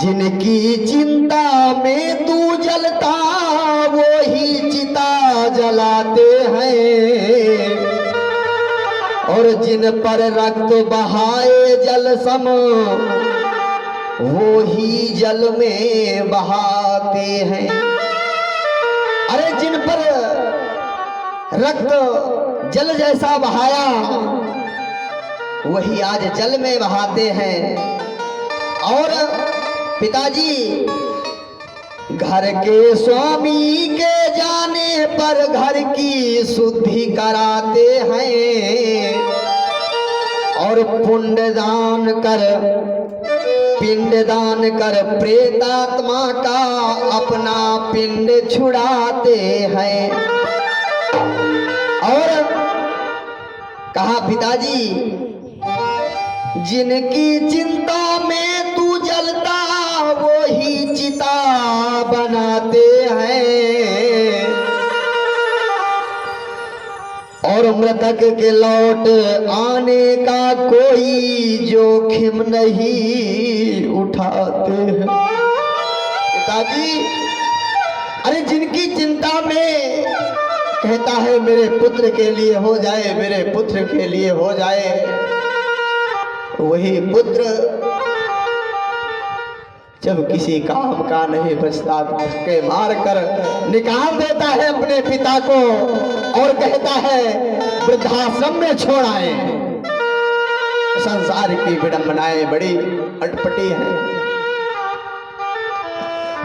जिनकी चिंता में तू जलता वो ही चिता जलाते हैं, और जिन पर रक्त बहाए जल सम वो ही जल में बहाते हैं। अरे जिन पर रक्त जल जैसा बहाया वही आज जल में बहाते हैं। और पिताजी घर के स्वामी के जाने पर घर की शुद्धि कराते हैं, और पिंडदान कर प्रेतात्मा का अपना पिंड छुड़ाते हैं। और कहा पिताजी जिनकी चिंता में तू जलता वो ही चिता बनाते हैं, और मृतक के लौट आने का कोई जोखिम नहीं उठाते हैं। पिताजी अरे जिनकी चिंता में कहता है मेरे पुत्र के लिए हो जाए, मेरे पुत्र के लिए हो जाए, वही पुत्र जब किसी काम का नहीं बचता धक्के मार कर निकाल देता है अपने पिता को और कहता है वृद्धाश्रम में छोड़ आए। संसार की विडंबनाएं बड़ी अटपटी हैं।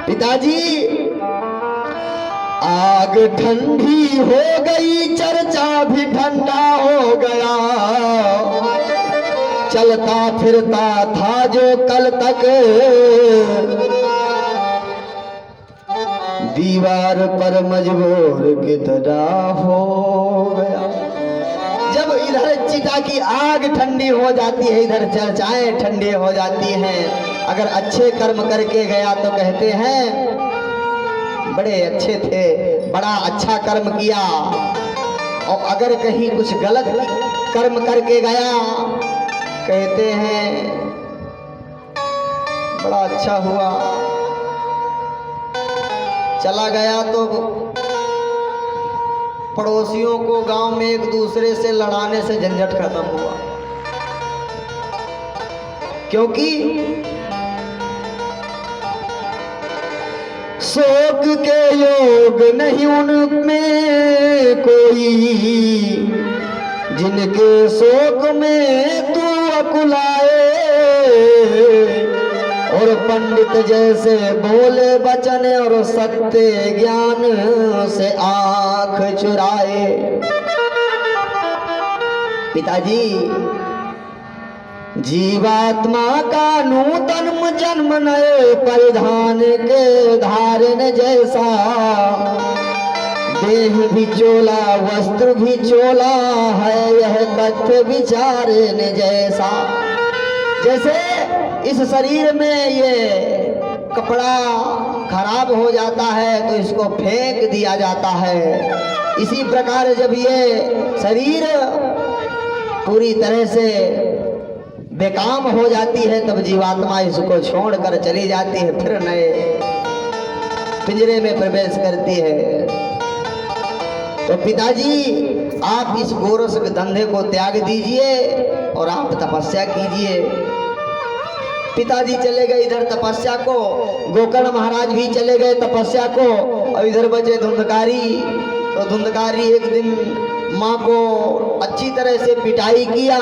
पिताजी आग ठंडी हो गई, चर्चा भी ठंडा हो गया, चलता फिरता था जो कल तक दीवार पर मजबूर की तरह हो गया। जब इधर चिता की आग ठंडी हो जाती है, इधर चर्चाएं ठंडी हो जाती हैं। अगर अच्छे कर्म करके गया तो कहते हैं बड़े अच्छे थे, बड़ा अच्छा कर्म किया, और अगर कहीं कुछ गलत कर्म करके गया कहते हैं बड़ा अच्छा हुआ, चला गया तो पड़ोसियों को गांव में एक दूसरे से लड़ाने से झंझट खत्म हुआ। क्योंकि शोक के योग नहीं उनमें कोई, जिनके शोक में तू अकुलाए, और पंडित जैसे बोले वचन और सत्य ज्ञान से आंख चुराए। पिताजी जीवात्मा का नूतन जन्म नए परिधान के धारण जैसा, देह भी चोला वस्त्र भी चोला है, यह तथ्य विचारने जैसा। जैसे इस शरीर में ये कपड़ा खराब हो जाता है तो इसको फेंक दिया जाता है, इसी प्रकार जब ये शरीर पूरी तरह से बेकाम हो जाती है तब जीवात्मा इसको छोड़कर चली जाती है, फिर नए पिंजरे में प्रवेश करती है। तो पिताजी आप इस गोरस के धंधे को त्याग दीजिए और आप तपस्या कीजिए। पिताजी चले गए इधर तपस्या को, गोकर्ण महाराज भी चले गए तपस्या को, और इधर बचे धुंधकारी। तो धुंधकारी एक दिन माँ को अच्छी तरह से पिटाई किया,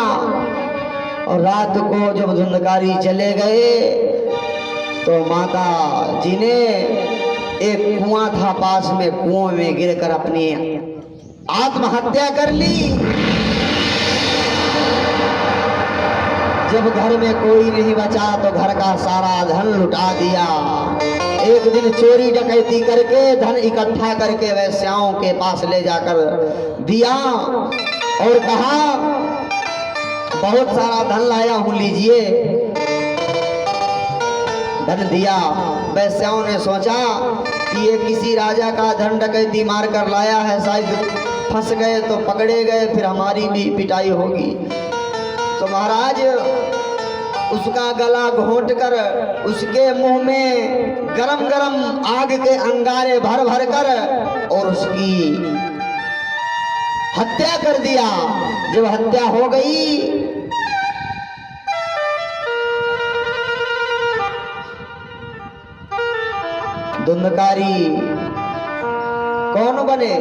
और रात को जब धुंधकारी चले गए तो माता जी ने एक कुआं था पास में, कुएं में गिरकर अपनी आत्महत्या कर ली। जब घर में कोई नहीं बचा तो घर का सारा धन लुटा दिया। एक दिन चोरी डकैती करके धन इकट्ठा करके वैश्याओं के पास ले जाकर दिया और कहा बहुत सारा धन लाया हूं, लीजिए। धन दिया। वैश्याओं ने सोचा कि ये किसी राजा का धन डकैती मार कर लाया है, शायद फंस गए तो पकड़े गए, फिर हमारी भी पिटाई होगी। तो महाराज उसका गला घोंट कर उसके मुंह में गरम गरम आग के अंगारे भर भर कर और उसकी हत्या कर दिया। जब हत्या हो गई धुंधकारी कौन बने?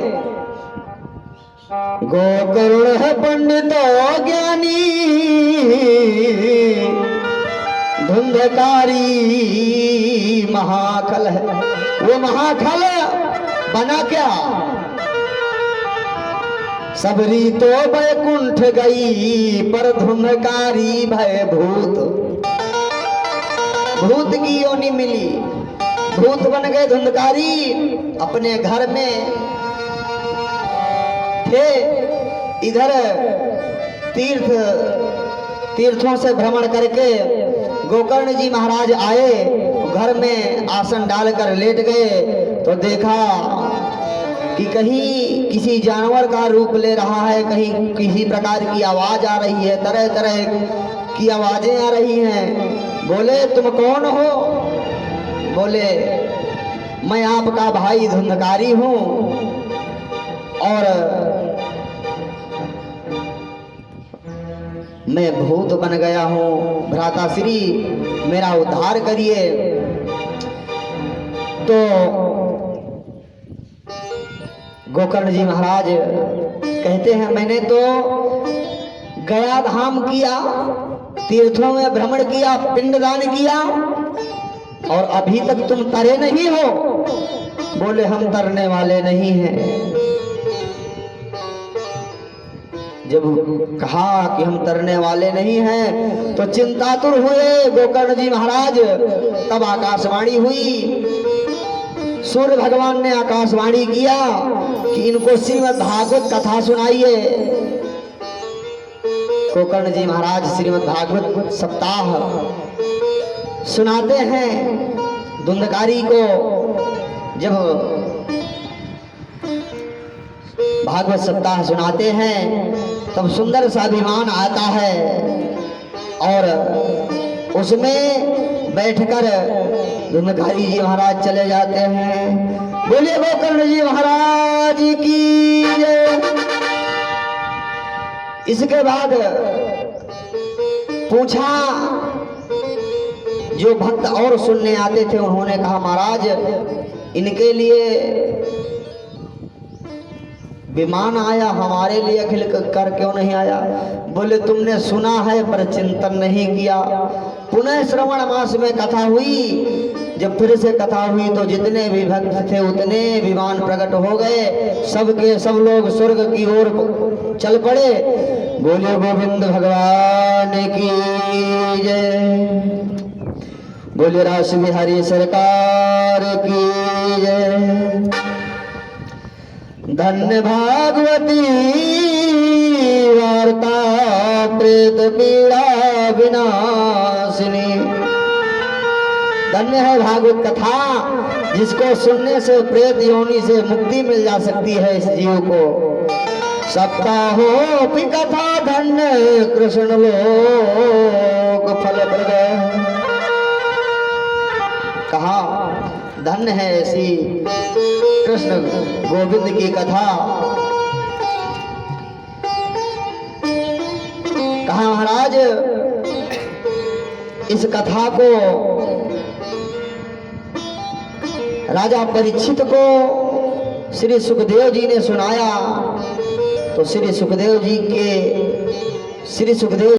गोकर्ण है पंडितो ज्ञानी, धुंधकारी महाखल है। वो महाखल बना क्या? सबरी तो बैकुंठ गई पर धुंधकारी भय भूत। भूत की योनि मिली, भूत बन गए धुंधकारी। अपने घर में थे, इधर तीर्थों से भ्रमण करके गोकर्ण जी महाराज आए, घर में आसन डालकर लेट गए तो देखा कि कहीं किसी जानवर का रूप ले रहा है, कहीं किसी प्रकार की आवाज आ रही है, तरह तरह की आवाजें आ रही हैं। बोले तुम कौन हो? बोले मैं आपका भाई धुंधकारी हूँ और मैं भूत बन गया हूँ, भ्राताश्री मेरा उद्धार करिए। तो गोकर्ण जी महाराज कहते हैं मैंने तो गया धाम किया, तीर्थों में भ्रमण किया, पिंडदान किया और अभी तक तुम तरे नहीं हो। बोले हम तरने वाले नहीं हैं। जब कहा कि हम तरने वाले नहीं हैं तो चिंतातुर हुए गोकर्ण जी महाराज। तब आकाशवाणी हुई, सूर्य भगवान ने आकाशवाणी किया कि इनको श्रीमद् भागवत कथा सुनाइए। गोकर्ण जी महाराज श्रीमद् भागवत सप्ताह सुनाते हैं धुंधकारी को। जब भागवत सप्ताह सुनाते हैं तब सुंदर सा विमान आता है और उसमें बैठकर धुंधकारी जी महाराज चले जाते हैं। बोलिए गोकर्ण जी महाराज की जय। इसके बाद पूछा, जो भक्त और सुनने आते थे उन्होंने कहा महाराज इनके लिए विमान आया, हमारे लिए अखिल कर क्यों नहीं आया? बोले तुमने सुना है पर चिंतन नहीं किया। पुनः श्रवण मास में कथा हुई, जब फिर से कथा हुई तो जितने भी भक्त थे उतने विमान प्रकट हो गए, सबके सब लोग स्वर्ग की ओर चल पड़े। बोले गोविंद भगवान की जय। बोले रास बिहारी सरकार की जय। धन्य भागवती वार्ता प्रेत पीड़ा विनाशिनी। धन्य है भागवत कथा जिसको सुनने से प्रेत योनि से मुक्ति मिल जा सकती है इस जीव को। सप्ताहो पि कथा धन्य कृष्ण लोक फल प्रद। कहा धन्य है ऐसी कृष्ण गोविंद की कथा। कहा महाराज इस कथा को राजा परीक्षित को श्री सुखदेव जी ने सुनाया तो श्री सुखदेव